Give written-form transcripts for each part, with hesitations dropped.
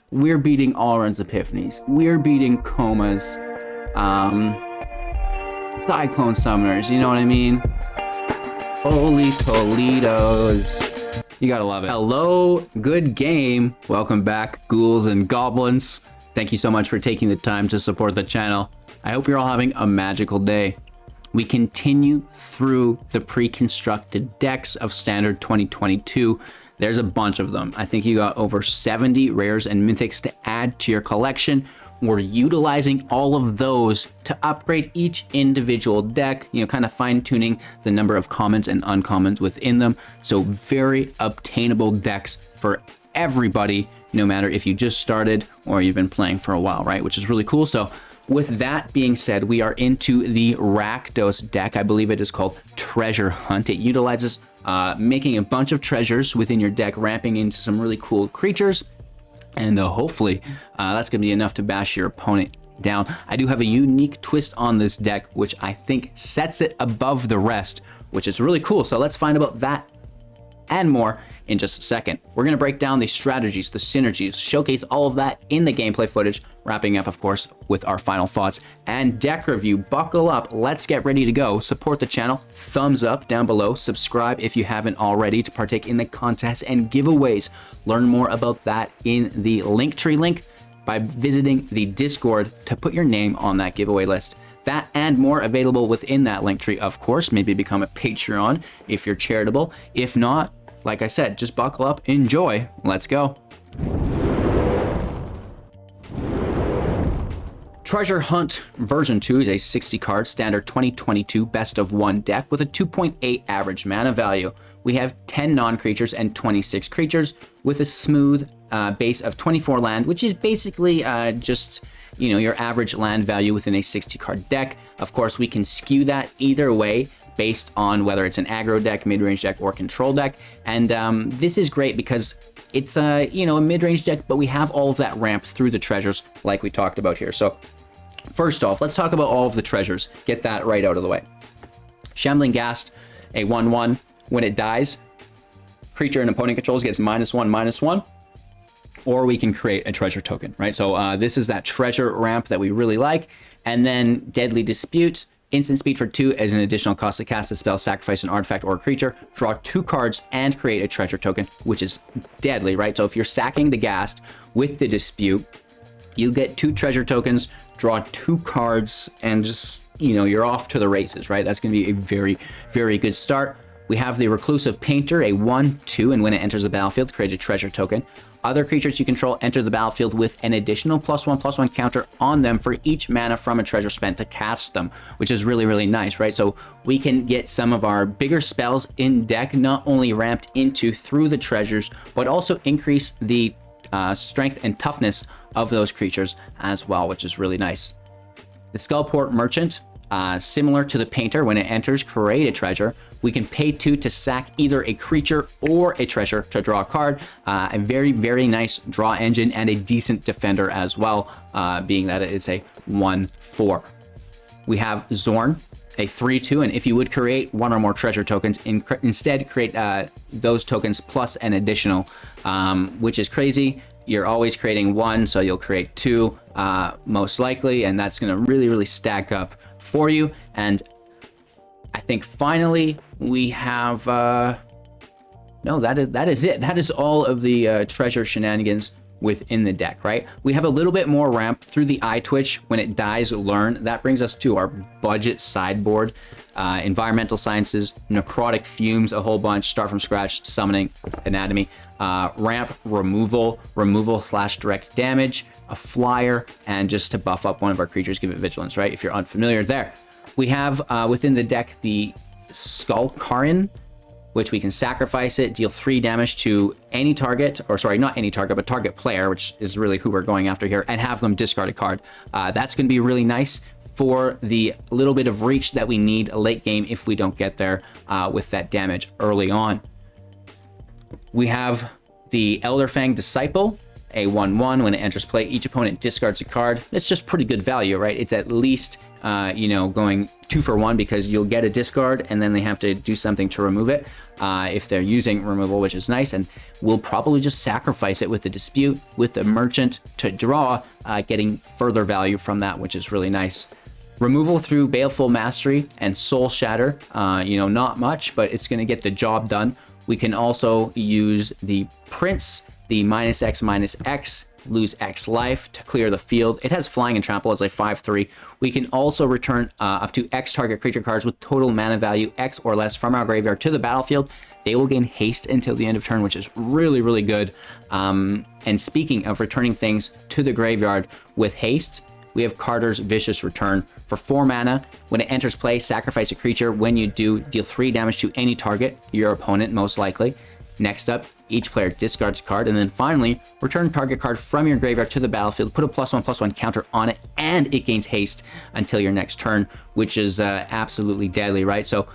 We're beating Alrund's Epiphanies. We're beating Comas, Cyclone Summoners, you know what I mean? Holy Toledos. You gotta love it. Hello, good game. Welcome back, ghouls and goblins. Thank you so much for taking the time to support the channel. I hope you're all having a magical day. We continue through the pre-constructed decks of Standard 2022. There's a bunch of them. I think you got over 70 rares and mythics to add to your collection. We're utilizing all of those to upgrade each individual deck, you know, kind of fine-tuning the number of commons and uncommons within them. So very obtainable decks for everybody, no matter if you just started or you've been playing for a while, right? Which is really cool. So with that being said, we are into the Rakdos deck. I believe it is called Treasure Hunt. It utilizes making a bunch of treasures within your deck, ramping into some really cool creatures. And hopefully that's going to be enough to bash your opponent down. I do have a unique twist on this deck, which I think sets it above the rest, which is really cool. So let's find out about that and more in just a second. We're going to break down the strategies, the synergies, showcase all of that in the gameplay footage, wrapping up, of course, with our final thoughts and deck review. Buckle up. Let's get ready to go. Support the channel. Thumbs up down below. Subscribe if you haven't already to partake in the contests and giveaways. Learn more about that in the Linktree link by visiting the Discord to put your name on that giveaway list. That and more available within that Linktree, of course. Maybe become a Patreon if you're charitable. If not, like I said, just buckle up, enjoy. Let's go. Treasure Hunt version 2 is a 60 card standard 2022 best of 1 deck with a 2.8 average mana value. We have 10 non-creatures and 26 creatures with a smooth base of 24 land, which is basically just, you know, your average land value within a 60 card deck. Of course, we can skew that either way based on whether it's an aggro deck, mid-range deck, or control deck. And this is great because it's a, you know, a mid-range deck, but we have all of that ramp through the treasures like we talked about here. So first off, let's talk about all of the treasures. Get that right out of the way. Shambling Ghast, a 1/1. When it dies, creature an opponent controls gets -1/-1. Or we can create a treasure token, right? So this is that treasure ramp that we really like. And then Deadly Dispute, instant speed for 2 as an additional cost to cast a spell, sacrifice an artifact or a creature, draw 2 cards and create a treasure token, which is deadly, right? So if you're sacking the Ghast with the Dispute, you get 2 treasure tokens, draw 2 cards, and just, you know, you're off to the races, right? That's going to be a very, very good start. We have the Reclusive Painter, a 1/2, and when it enters the battlefield, create a treasure token. Other creatures you control enter the battlefield with an additional +1/+1 counter on them for each mana from a treasure spent to cast them, which is really, really nice, right? So we can get some of our bigger spells in deck not only ramped into through the treasures, but also increase the strength and toughness of those creatures as well, which is really nice. The Skullport Merchant, similar to the Painter, when it enters, create a treasure. We can pay 2 to sack either a creature or a treasure to draw a card. A very, very nice draw engine and a decent defender as well, being that it is a 1/4. We have Zorn, a 3/2, and if you would create 1 or more treasure tokens, instead create those tokens plus an additional, which is crazy. You're always creating 1, so you'll create 2 most likely, and that's going to really, really stack up for you. And I think finally we have no, that is it. That is all of the treasure shenanigans within the deck, right? We have a little bit more ramp through the Eye Twitch. When it dies, learn. That brings us to our budget sideboard. Environmental Sciences, Necrotic Fumes, a whole bunch, start from scratch, Summoning Anatomy, ramp, removal/direct damage, a flyer, and just to buff up one of our creatures, give it vigilance, right? If you're unfamiliar there. We have within the deck the Skullcarin, which we can sacrifice it, deal 3 damage to any target, or sorry, not any target, but target player, which is really who we're going after here, and have them discard a card. That's going to be really nice for the little bit of reach that we need late game if we don't get there with that damage early on. We have the Elderfang Disciple, a 1/1. When it enters play, each opponent discards a card. It's just pretty good value, right? It's at least, you know, going 2 for 1 because you'll get a discard and then they have to do something to remove it if they're using removal, which is nice. And we'll probably just sacrifice it with the Dispute, with the Merchant to draw, getting further value from that, which is really nice. Removal through Baleful Mastery and Soul Shatter, you know, not much, but it's going to get the job done. We can also use the Prince, the -X/-X, lose X life to clear the field. It has Flying and Trample as a 5/3. We can also return up to X target creature cards with total mana value X or less from our graveyard to the battlefield. They will gain haste until the end of turn, which is really, really good. And speaking of returning things to the graveyard with haste, we have Carter's Vicious Return. For 4 mana, when it enters play, sacrifice a creature. When you do, deal 3 damage to any target, your opponent most likely. Next up, each player discards a card, and then finally, return target card from your graveyard to the battlefield, put a +1/+1 counter on it, and it gains haste until your next turn, which is absolutely deadly, right? So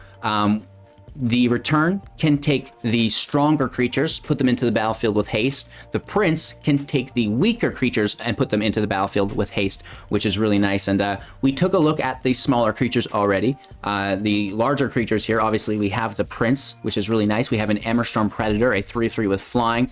the return can take the stronger creatures, put them into the battlefield with haste. The Prince can take the weaker creatures and put them into the battlefield with haste, which is really nice. And we took a look at the smaller creatures already. The larger creatures here, obviously, we have the Prince, which is really nice. We have an Emberstorm Predator, a 3/3 with flying.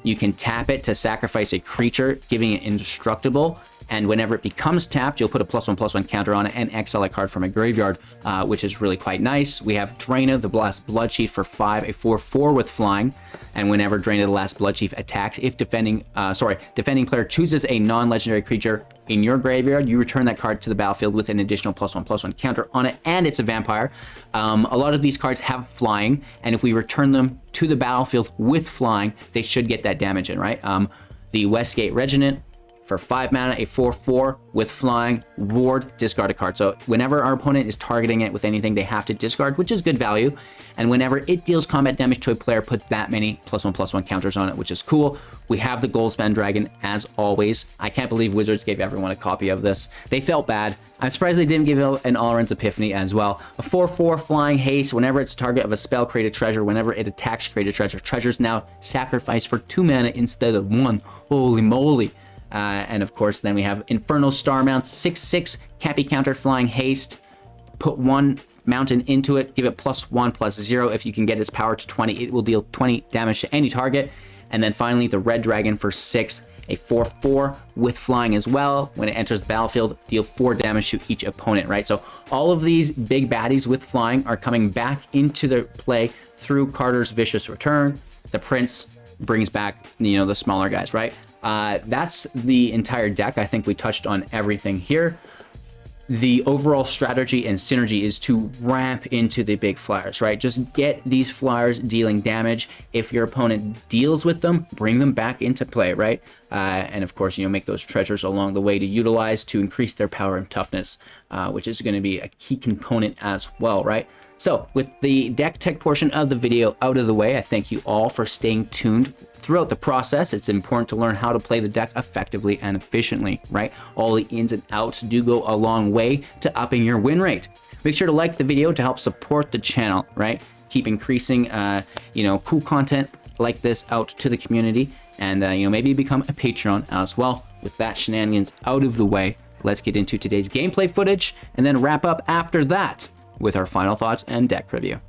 You can tap it to sacrifice a creature, giving it indestructible. And whenever it becomes tapped, you'll put a +1/+1 counter on it and exile a card from a graveyard, which is really quite nice. We have Draina, the Last Bloodchief for 5, a 4/4 with flying. And whenever Draina, the Last Bloodchief attacks, if defending player chooses a non-legendary creature in your graveyard, you return that card to the battlefield with an additional +1/+1 counter on it, and it's a vampire. A lot of these cards have flying, and if we return them to the battlefield with flying, they should get that damage in, right? The Westgate Regiment, for 5 mana, a 4/4 with flying, ward, discard a card. So whenever our opponent is targeting it with anything, they have to discard, which is good value. And whenever it deals combat damage to a player, put that many +1/+1 counters on it, which is cool. We have the Goldspan Dragon, as always. I can't believe Wizards gave everyone a copy of this. They felt bad. I'm surprised they didn't give an Alrund's Epiphany as well. A 4/4 flying haste. Whenever it's a target of a spell, create a treasure. Whenever it attacks, create a treasure. Treasure's now sacrificed for 2 mana instead of 1. Holy moly. And of course, then we have Infernal Star Mounts, 6/6, can't be countered, flying haste. Put 1 mountain into it, give it +1/+0. If you can get its power to 20, it will deal 20 damage to any target. And then finally, the Red Dragon for 6, a 4/4 with flying as well. When it enters the battlefield, deal 4 damage to each opponent, right? So all of these big baddies with flying are coming back into their play through Carter's Vicious Return. The Prince brings back, you know, the smaller guys, right? That's the entire deck. I think we touched on everything here. The overall strategy and synergy is to ramp into the big flyers, right? Just get these flyers dealing damage. If your opponent deals with them, bring them back into play, right? And of course, you know, make those treasures along the way to utilize to increase their power and toughness, which is going to be a key component as well, right? So with the deck tech portion of the video out of the way, I thank you all for staying tuned throughout the process. It's important to learn how to play the deck effectively and efficiently, right? All the ins and outs do go a long way to upping your win rate. Make sure to like the video to help support the channel, right? Keep increasing, you know, cool content like this out to the community, and you know, maybe become a Patreon as well. With that shenanigans out of the way, let's get into today's gameplay footage and then wrap up after that with our final thoughts and deck review.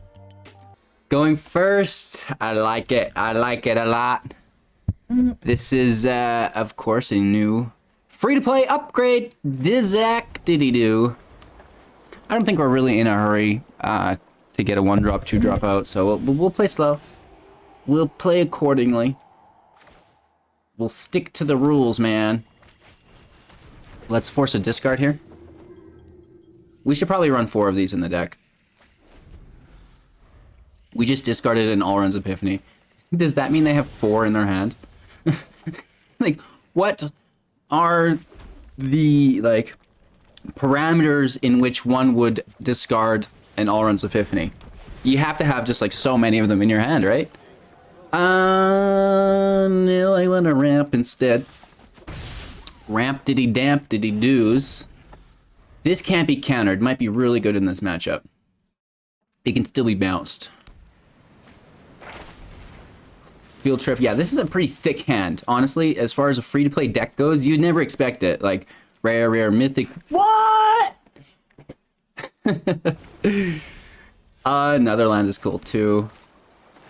Going first, I like it a lot. This is, of course, a new free-to-play upgrade, Dizak-Diddy-Doo. I don't think we're really in a hurry to get a 1-drop, 2-drop out, so we'll play slow. We'll play accordingly. We'll stick to the rules, man. Let's force a discard here. We should probably run 4 of these in the deck. We just discarded an Alrund's Epiphany. Does that mean they have 4 in their hand? Like, what are the, like, parameters in which one would discard an Alrund's Epiphany? You have to have just, like, so many of them in your hand, right? No, I want to ramp instead. Ramp diddy damp diddy doos. This can't be countered. Might be really good in this matchup. It can still be bounced. Field Trip. Yeah, this is a pretty thick hand. Honestly, as far as a free-to-play deck goes, you'd never expect it. Like, rare, mythic. What? Netherlands is cool too.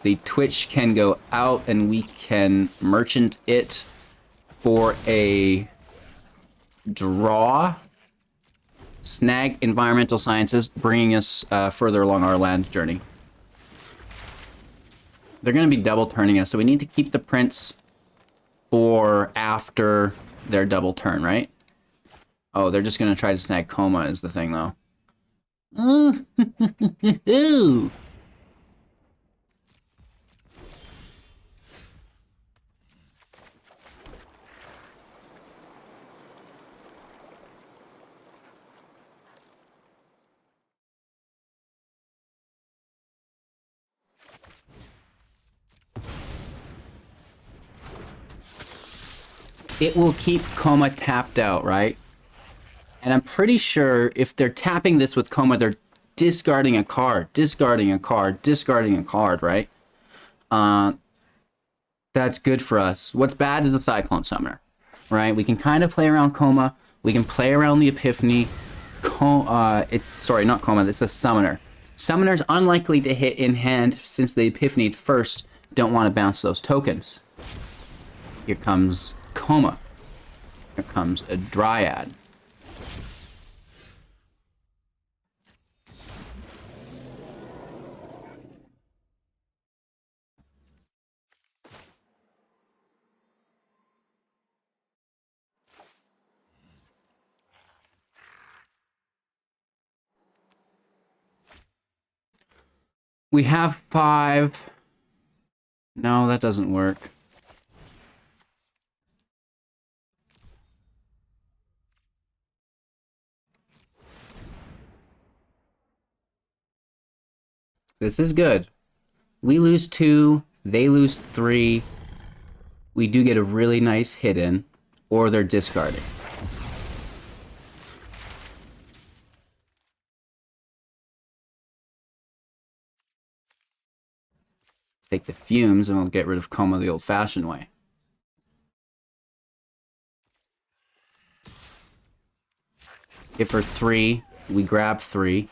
The Twitch can go out and we can merchant it for a draw. Snag Environmental Sciences, bringing us further along our land journey. They're going to be double turning us, so we need to keep the prince for after their double turn, right? Oh, they're just going to try to snag Coma is the thing, though. It will keep Coma tapped out, right? And I'm pretty sure if they're tapping this with Coma, they're discarding a card, discarding a card, discarding a card, right? That's good for us. What's bad is the Cyclone Summoner, right? We can kind of play around Coma. We can play around the Epiphany. Sorry, not Coma, it's a Summoner. Summoner's unlikely to hit in hand since the Epiphany first don't want to bounce those tokens. Here comes Coma. Here comes a Dryad. We have 5. No, that doesn't work. This is good. We lose 2, they lose 3. We do get a really nice hit in, or they're discarding. Take the fumes and we'll get rid of Coma the old-fashioned way. Give her 3. We grab 3.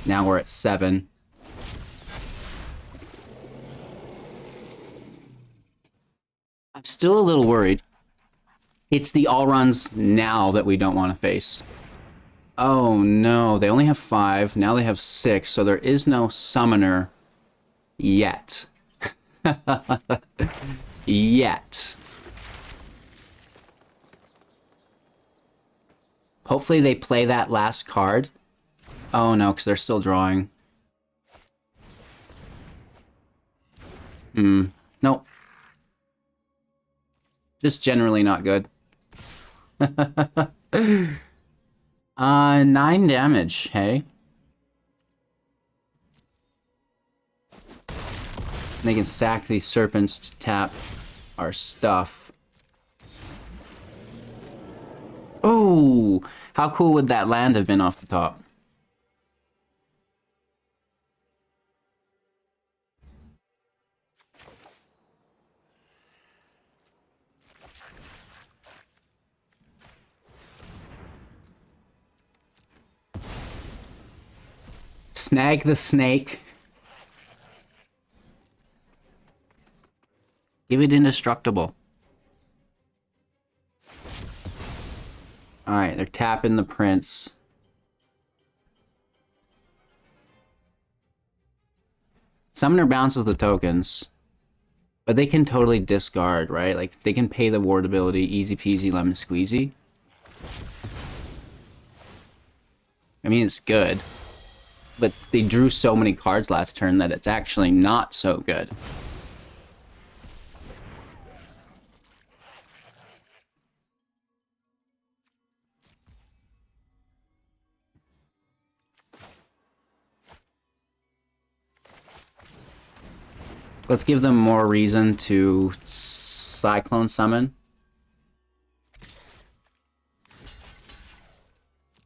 Now we're at 7. I'm still a little worried. It's the all-runs now that we don't want to face. Oh no, they only have 5. Now they have 6, so there is no summoner yet. Yet. Hopefully they play that last card. Oh no, because they're still drawing. Nope. Just generally not good. 9 damage, hey? They can sack these serpents to tap our stuff. Oh! How cool would that land have been off the top? Snag the snake. Give it indestructible. Alright, they're tapping the prince. Summoner bounces the tokens. But they can totally discard, right? Like, they can pay the ward ability, easy peasy lemon squeezy. I mean, it's good. But they drew so many cards last turn that it's actually not so good. Let's give them more reason to Cyclone Summon.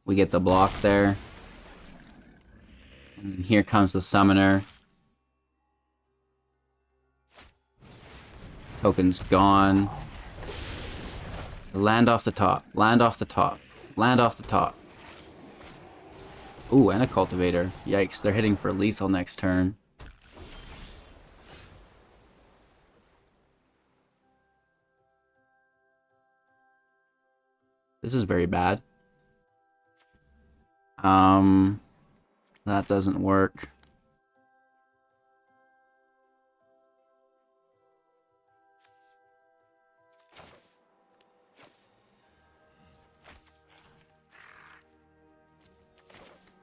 We get the block there. And here comes the Summoner. Token's gone. Land off the top. Land off the top. Land off the top. Ooh, and a cultivator. Yikes, they're hitting for lethal next turn. This is very bad. That doesn't work.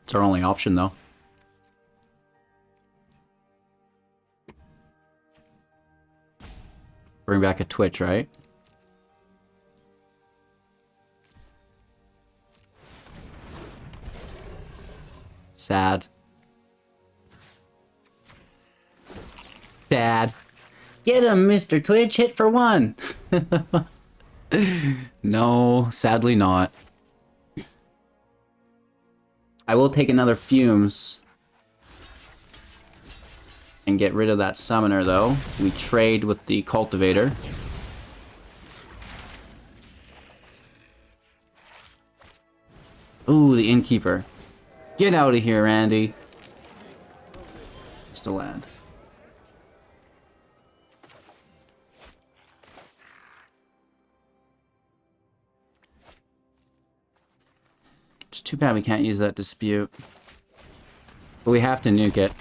It's our only option, though. Bring back a Twitch, right? Sad. Sad. Get him, Mr. Twitch. Hit for one. No, sadly not. I will take another Fumes and get rid of that Summoner, though. We trade with the Cultivator. Ooh, the Innkeeper. Get out of here, Randy. Just a land. It's too bad we can't use that Dispute. But we have to nuke it.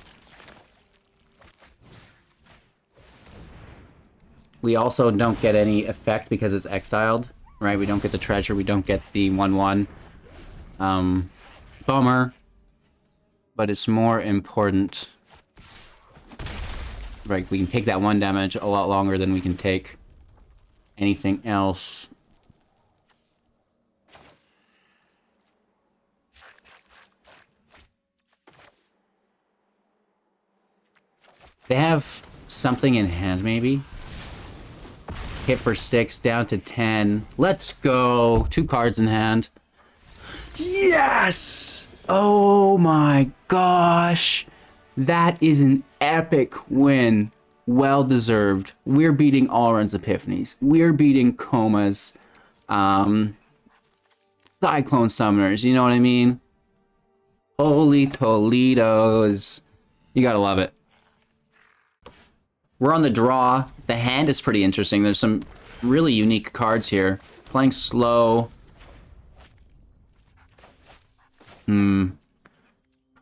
We also don't get any effect because it's exiled, right? We don't get the treasure, we don't get the 1/1. Bummer. But it's more important. Right, we can take that 1 damage a lot longer than we can take anything else. They have something in hand, maybe? Hit for 6, down to 10. Let's go! 2 cards in hand. Yes! Oh my gosh! That is an epic win. Well deserved. We're beating Alrund's Epiphanies. We're beating Comas. Cyclone Summoners, you know what I mean? Holy Toledos. You gotta love it. We're on the draw. The hand is pretty interesting. There's some really unique cards here. Playing slow.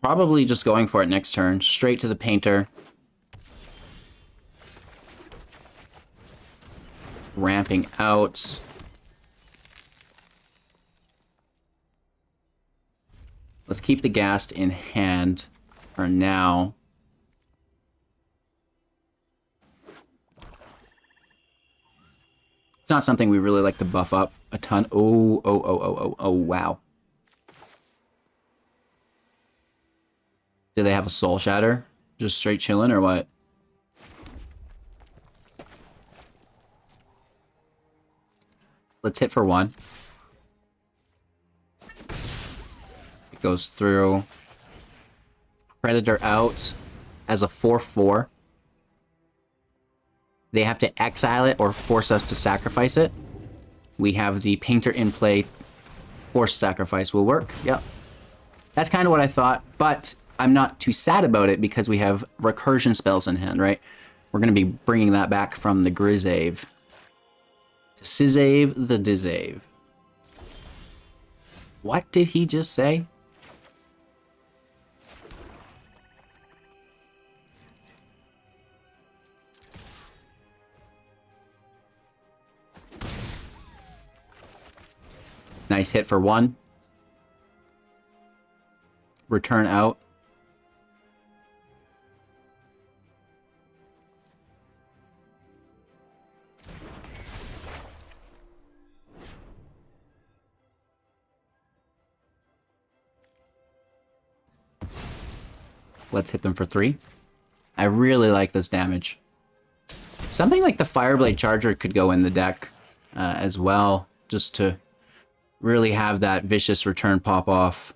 Probably just going for it next turn. Straight to the Painter. Ramping out. Let's keep the Ghast in hand for now. It's not something we really like to buff up a ton. Oh, wow. Do they have a Soul Shatter? Just straight chilling or what? Let's hit for 1. It goes through. Predator out as a 4/4. They have to exile it or force us to sacrifice it. We have the Painter in play. Forced sacrifice will work. Yep. That's kind of what I thought, but I'm not too sad about it because we have recursion spells in hand, right? We're going to be bringing that back from the Grisave. To Sizave the Dizave. What did he just say? Nice hit for 1. Return out. Let's hit them for 3. I really like this damage. Something like the Fireblade Charger could go in the deck as well, just to really have that vicious return pop off.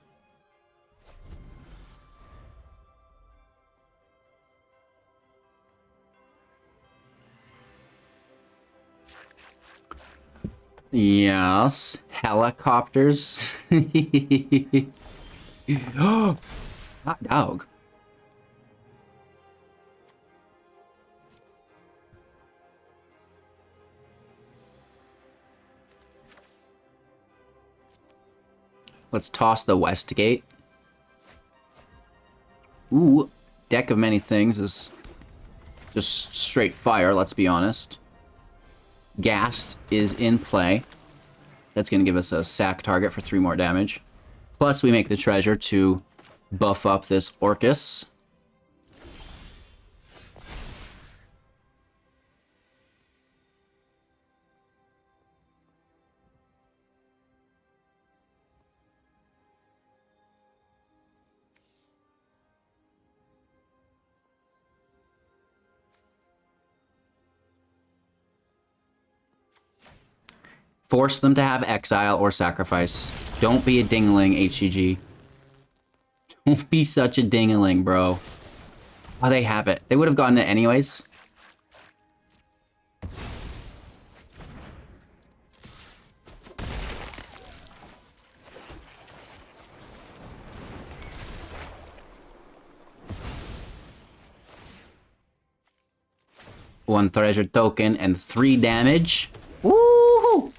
Yes, helicopters. Hot dog. Let's toss the Westgate. Ooh, deck of many things is just straight fire, let's be honest. Ghast is in play. That's going to give us a sack target for 3 more damage. Plus, we make the treasure to buff up this Orcus. Force them to have exile or sacrifice. Don't be a dingling, HGG. Don't be such a dingling, bro. Oh, they have it. They would have gotten it anyways. One treasure token and 3 damage. Woohoo!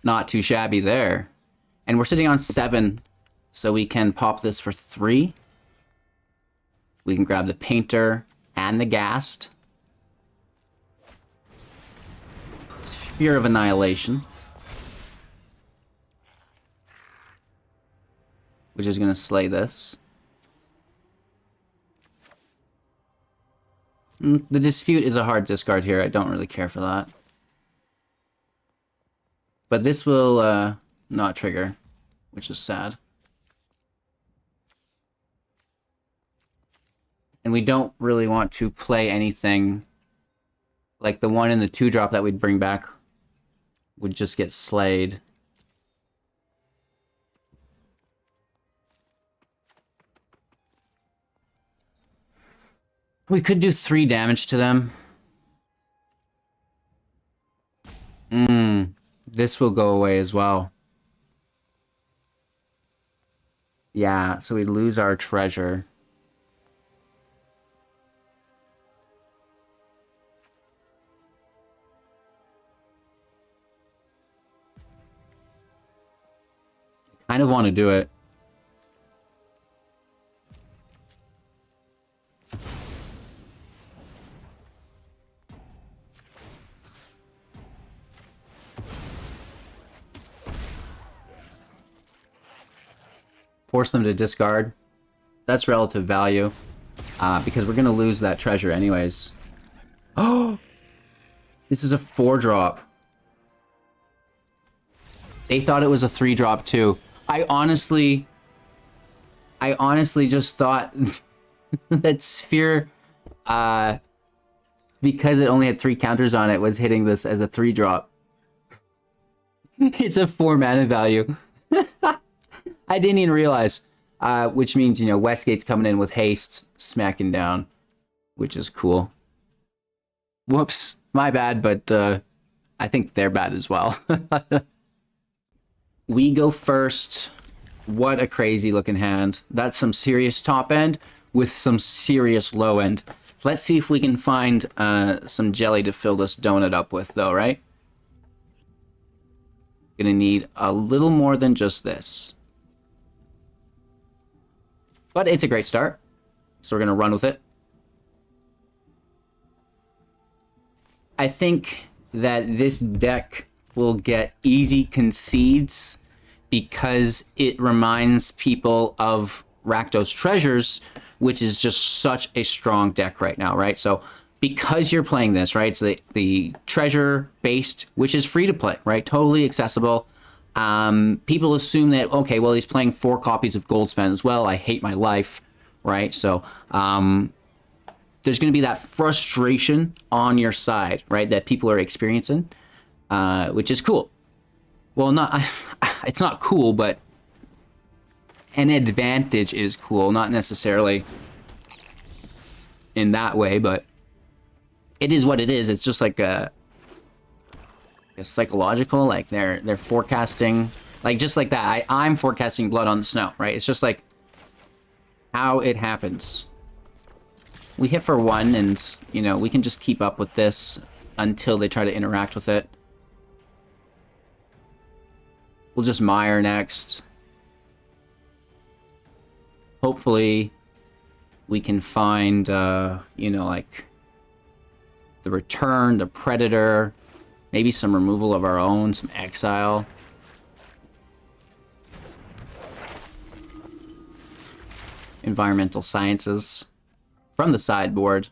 Not too shabby there. And we're sitting on 7, so we can pop this for 3. We can grab the Painter and the Ghast. Sphere of Annihilation. Which is going to slay this. The Dispute is a hard discard here. I don't really care for that. But this will not trigger, which is sad. And we don't really want to play anything like the 1 and the 2-drop that we'd bring back would just get slayed. We could do 3 damage to them. This will go away as well. Yeah, so we lose our treasure. I kind of want to do it. Force them to discard. That's relative value. Because we're going to lose that treasure anyways. Oh! This is a 4-drop. They thought it was a 3-drop too. I honestly just thought that Sphere, because it only had 3 counters on it, was hitting this as a 3-drop. It's a 4 mana value. I didn't even realize, which means, you know, Westgate's coming in with haste, smacking down, which is cool. Whoops, my bad, but I think they're bad as well. We go first. What a crazy looking hand. That's some serious top end with some serious low end. Let's see if we can find some jelly to fill this donut up with, though, right? Gonna need a little more than just this. But it's a great start, so we're going to run with it. I think that this deck will get easy concedes because it reminds people of Rakdos Treasures, which is just such a strong deck right now, right? So because you're playing this, right, so the treasure-based, which is free to play, right, totally accessible. People assume that, okay, well, he's playing 4 copies of Goldspan as well. I hate my life, right? So there's going to be that frustration on your side, right, that people are experiencing, which is cool. Well, it's not cool, but an advantage is cool, not necessarily in that way, but it is what it is. It's just like a It's psychological, like they're forecasting, like just like that. I'm forecasting blood on the snow, right? It's just like how it happens. We hit for 1, and, you know, we can just keep up with this until they try to interact with it. We'll just mire next. Hopefully, we can find, you know, like, the return, the predator, maybe some removal of our own, some exile. Environmental sciences from the sideboard.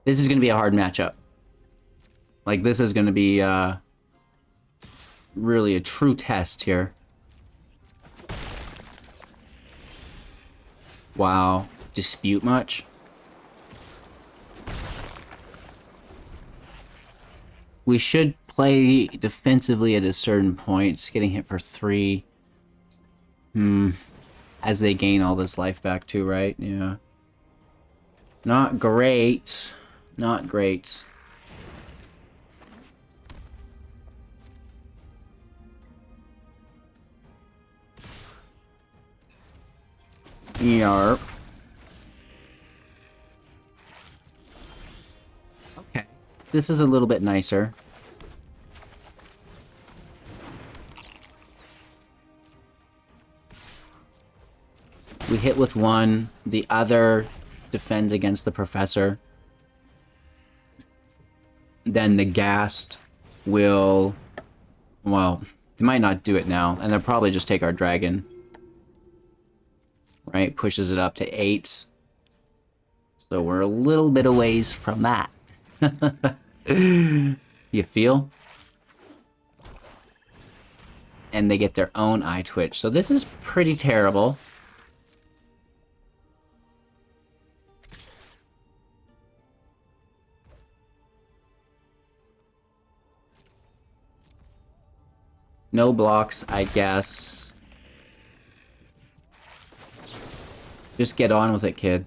This is going to be a hard matchup. Like, this is going to be really a true test here. Wow. Dispute much? We should play defensively at a certain point. Just getting hit for 3. As they gain all this life back too, right? Yeah. Not great. Not great. Yarp. Okay. This is a little bit nicer. We hit with 1, the other defends against the professor. Then the Ghast will... Well, they might not do it now, and they'll probably just take our dragon. Right? Pushes it up to 8. So we're a little bit a ways from that. You feel? And they get their own eye twitch. So this is pretty terrible. No blocks, I guess. Just get on with it, kid.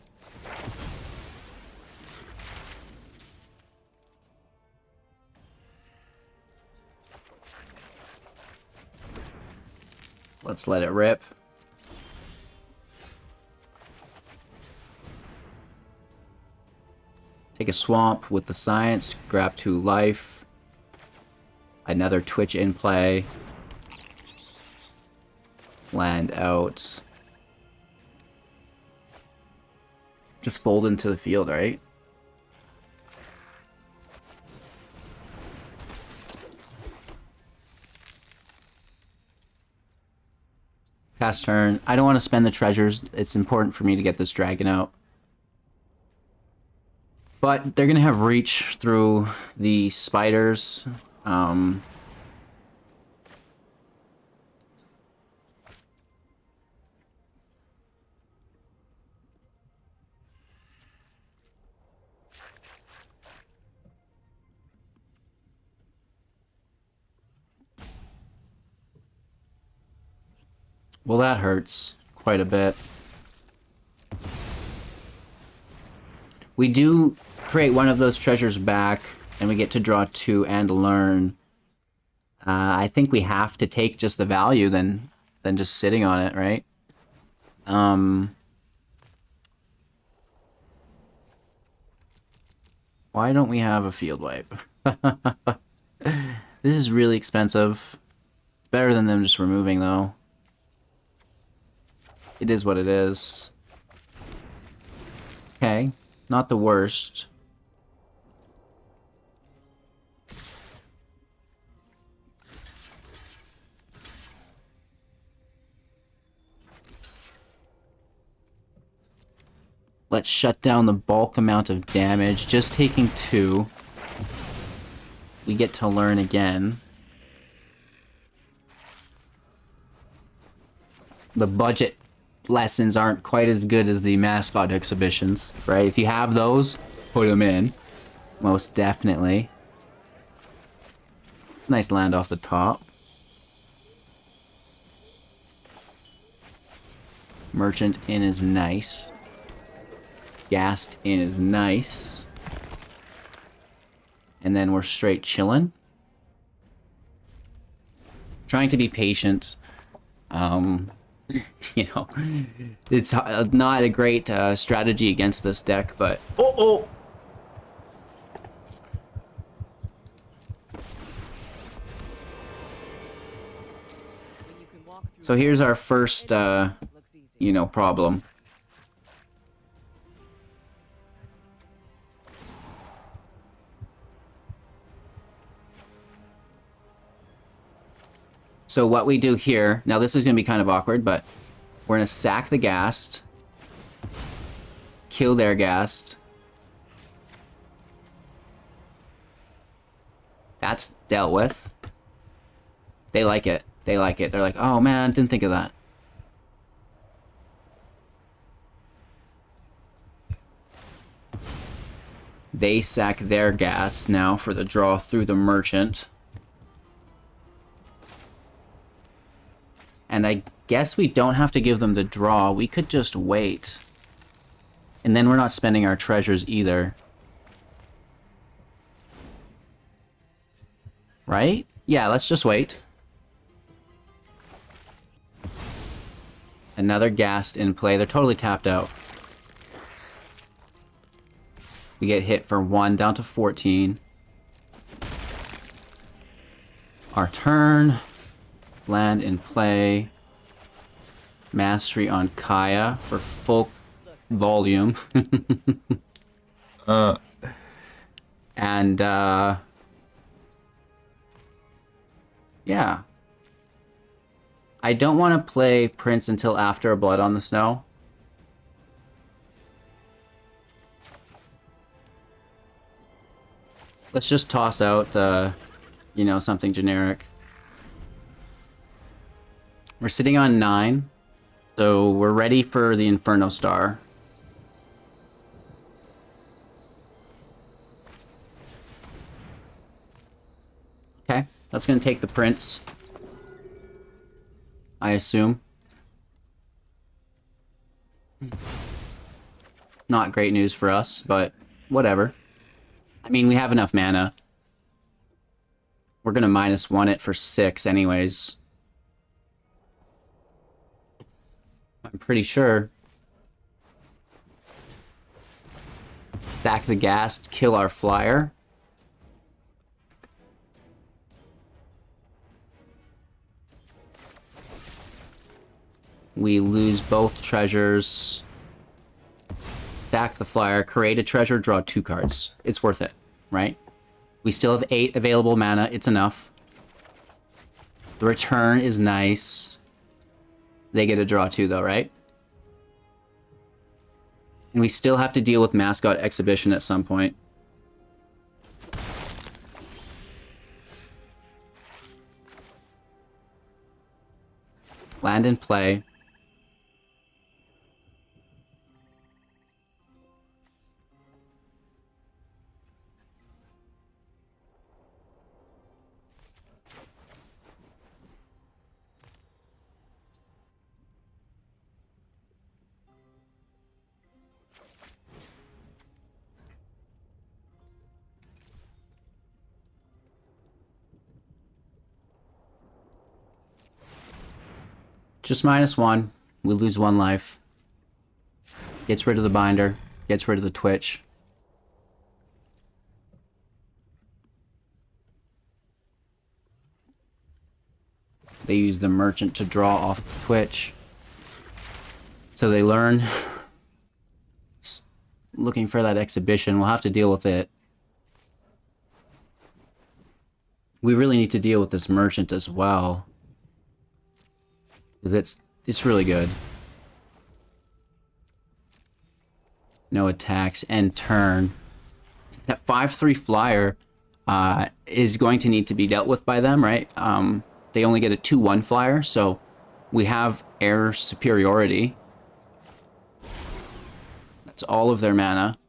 Let's let it rip. Take a swamp with the science, grab 2 life. Another twitch in play. Land out. Just fold into the field, right? Pass turn. I don't want to spend the treasures. It's important for me to get this dragon out. But they're going to have reach through the spiders. Well, that hurts quite a bit. We do create one of those treasures back, and we get to draw 2 and learn. I think we have to take just the value than just sitting on it, right? Why don't we have a field wipe? This is really expensive. It's better than them just removing, though. It is what it is. Okay, not the worst. Let's shut down the bulk amount of damage. Just taking 2. We get to learn again. The budget lessons aren't quite as good as the mascot exhibitions, right? If you have those, put them in. Most definitely. It's a nice land off the top. Merchant in is nice. Ghast in is nice. And then we're straight chilling. Trying to be patient. You know, it's not a great strategy against this deck, but... Oh! So here's our first, you know, problem. So what we do here, now this is going to be kind of awkward, but we're going to sack the Ghast, kill their Ghast. That's dealt with. They like it. They like it. They're like, oh man, didn't think of that. They sack their Ghast now for the draw through the Merchant. And I guess we don't have to give them the draw. We could just wait. And then we're not spending our treasures either. Right? Yeah, let's just wait. Another Ghast in play. They're totally tapped out. We get hit for 1, down to 14. Our turn. Land in play. Mastery on Kaya for full volume. And, yeah. I don't want to play Prince until after Blood on the Snow. Let's just toss out, you know, something generic. We're sitting on 9, so we're ready for the Inferno Star. Okay, that's going to take the Prince, I assume. Not great news for us, but whatever. I mean, we have enough mana. We're going to -1 it for 6 anyways. I'm pretty sure. Sack the Ghast, kill our flyer. We lose both treasures. Sack the flyer, create a treasure, draw 2 cards. It's worth it, right? We still have 8 available mana. It's enough. The return is nice. They get a draw 2, though, right? And we still have to deal with Mascot Exhibition at some point. Land in play. Just -1. We lose 1 life. Gets rid of the binder. Gets rid of the Twitch. They use the Merchant to draw off the Twitch. So they learn. Looking for that exhibition. We'll have to deal with it. We really need to deal with this Merchant as well. Because it's really good. No attacks, end turn. That 5/3 flyer is going to need to be dealt with by them, right? They only get a 2/1 flyer, so we have air superiority. That's all of their mana.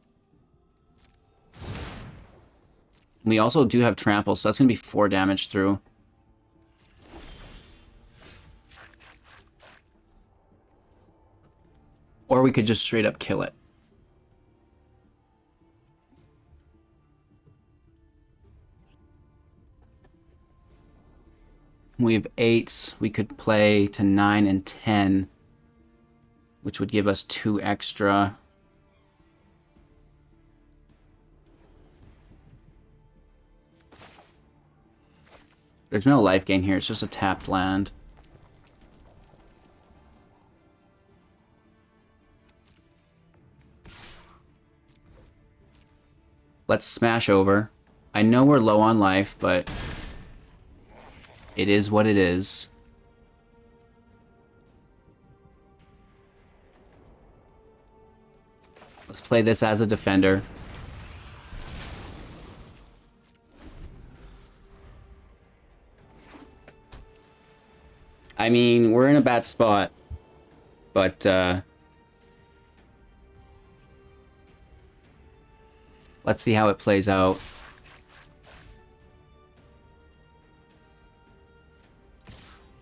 We also do have trample, so that's going to be 4 damage through. Or we could just straight up kill it. We have 8. We could play to 9 and 10, which would give us 2 extra. There's no life gain here, it's just a tapped land. Let's smash over. I know we're low on life, but it is what it is. Let's play this as a defender. I mean, we're in a bad spot, but let's see how it plays out.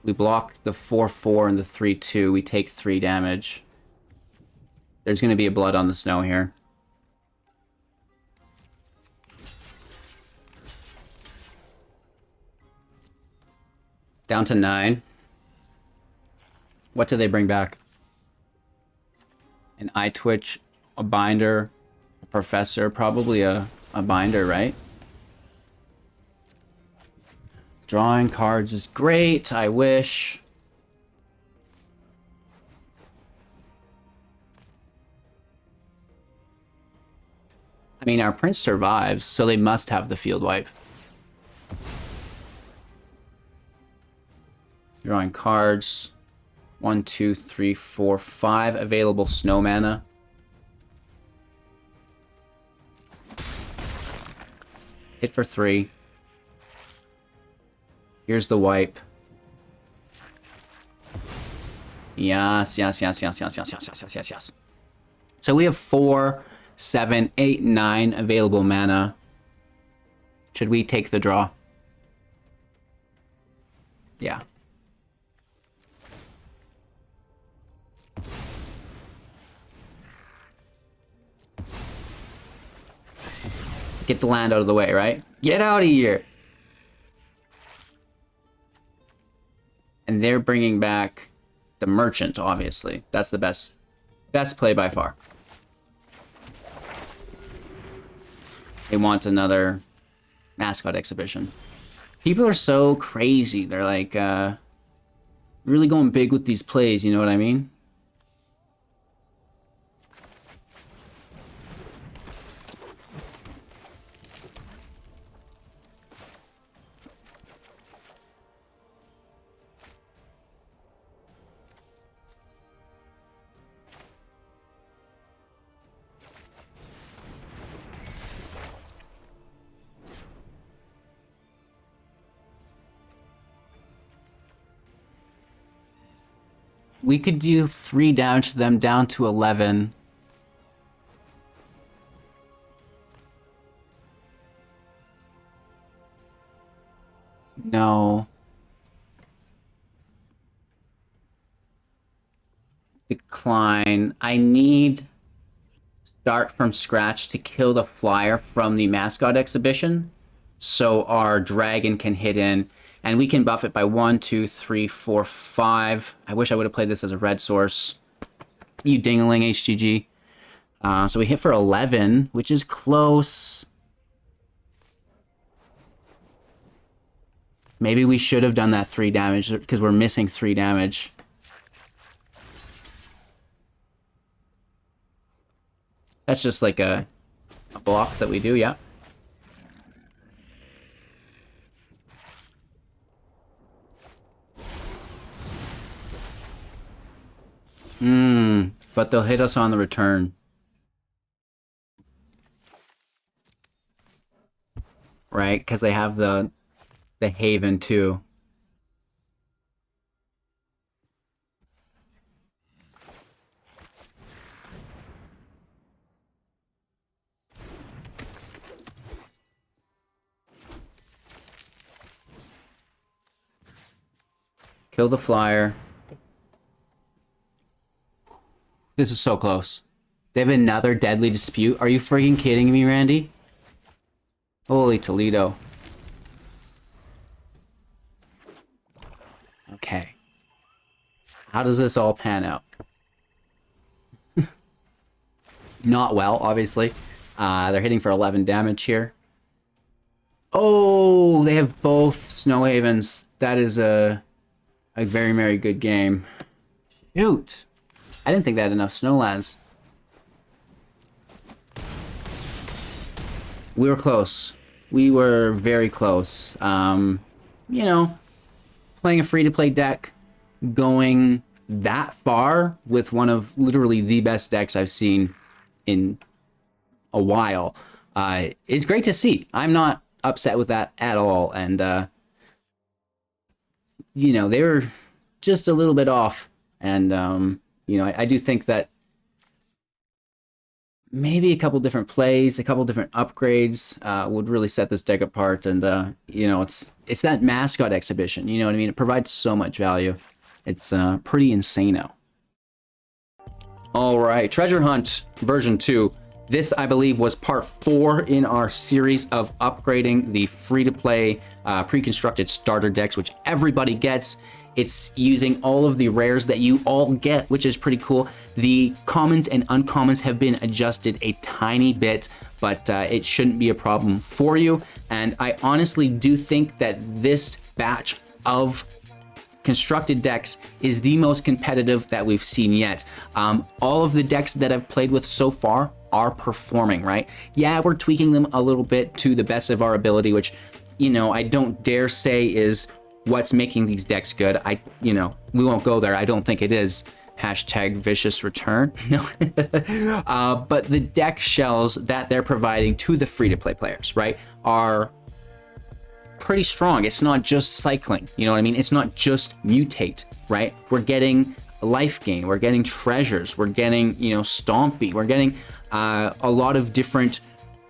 We block the 4/4 and the 3/2. We take 3 damage. There's going to be a blood on the snow here. Down to 9. What do they bring back? An eye twitch, a binder, a professor, probably a binder, right? Drawing cards is great, I wish. I mean, our prince survives, so they must have the field wipe. Drawing cards. 1, 2, 3, 4, 5 available snow mana. Hit for 3. Here's the wipe. Yes. So we have 4, 7, 8, 9 available mana. Should we take the draw? Yeah. Get the land out of the way, right? Get out of here! And they're bringing back the merchant, obviously. That's the best play by far. They want another mascot exhibition. People are so crazy. They're like, really going big with these plays, you know what I mean? We could do 3 damage to them, down to 11. No. Decline. I need start from scratch to kill the flyer from the mascot exhibition, so our dragon can hit in. And we can buff it by 1, 2, 3, 4, 5. I wish I would have played this as a red source. You dingling, HGG. So we hit for 11, which is close. Maybe we should have done that 3 damage, because we're missing 3 damage. That's just like a block that we do, yeah. But they'll hit us on the return. Right? Because they have the Haven too. Kill the flyer. This is so close. They have another deadly dispute. Are you freaking kidding me, Randy? Holy Toledo. Okay. How does this all pan out? Not well, obviously. They're hitting for 11 damage here. Oh, they have both Snow Havens. That is a very, very good game. Shoot. I didn't think they had enough Snowlands. We were close. We were very close. You know, playing a free-to-play deck, going that far with one of literally the best decks I've seen in a while is great to see. I'm not upset with that at all. And, you know, they were just a little bit off. And, you know, I do think that maybe a couple different plays, a couple different upgrades would really set this deck apart. And, you know, it's that mascot exhibition. You know what I mean? It provides so much value. It's pretty insano. All right, Treasure Hunt version 2. This, I believe, was part 4 in our series of upgrading the free-to-play pre-constructed starter decks, which everybody gets. It's using all of the rares that you all get, which is pretty cool. The commons and uncommons have been adjusted a tiny bit, but it shouldn't be a problem for you. And I honestly do think that this batch of constructed decks is the most competitive that we've seen yet. All of the decks that I've played with so far are performing, right? Yeah, we're tweaking them a little bit to the best of our ability, which, you know, I don't dare say is what's making these decks good. You know, we won't go there. I don't think it is. Hashtag vicious return. No. But the deck shells that they're providing to the free-to-play players, right, are pretty strong. It's not just cycling, you know what I mean? It's not just mutate, right? We're getting life gain, we're getting treasures, we're getting, you know, stompy, we're getting a lot of different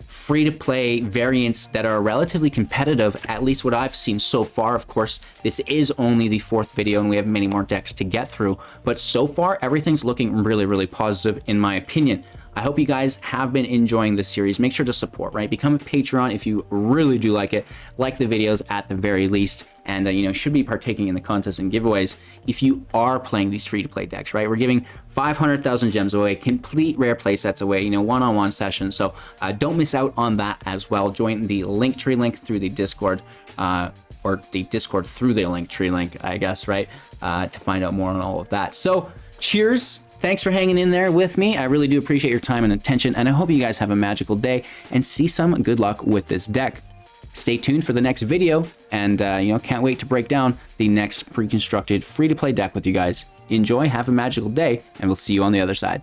free-to-play variants that are relatively competitive, at least what I've seen so far. Of course, this is only the 4th video and we have many more decks to get through, but so far everything's looking really, really positive in my opinion. I hope you guys have been enjoying this series. Make sure to support, right? Become a Patreon if you really do like it. Like the videos at the very least. And, you know, should be partaking in the contests and giveaways if you are playing these free-to-play decks, right? We're giving 500,000 gems away, complete rare play sets away, you know, one-on-one sessions. So don't miss out on that as well. Join the Linktree link through the Discord, or the Discord through the Linktree link, I guess, right? To find out more on all of that. So cheers. Thanks for hanging in there with me. I really do appreciate your time and attention, and I hope you guys have a magical day and see some good luck with this deck. Stay tuned for the next video, and you know, can't wait to break down the next pre-constructed free-to-play deck with you guys. Enjoy, have a magical day, and we'll see you on the other side.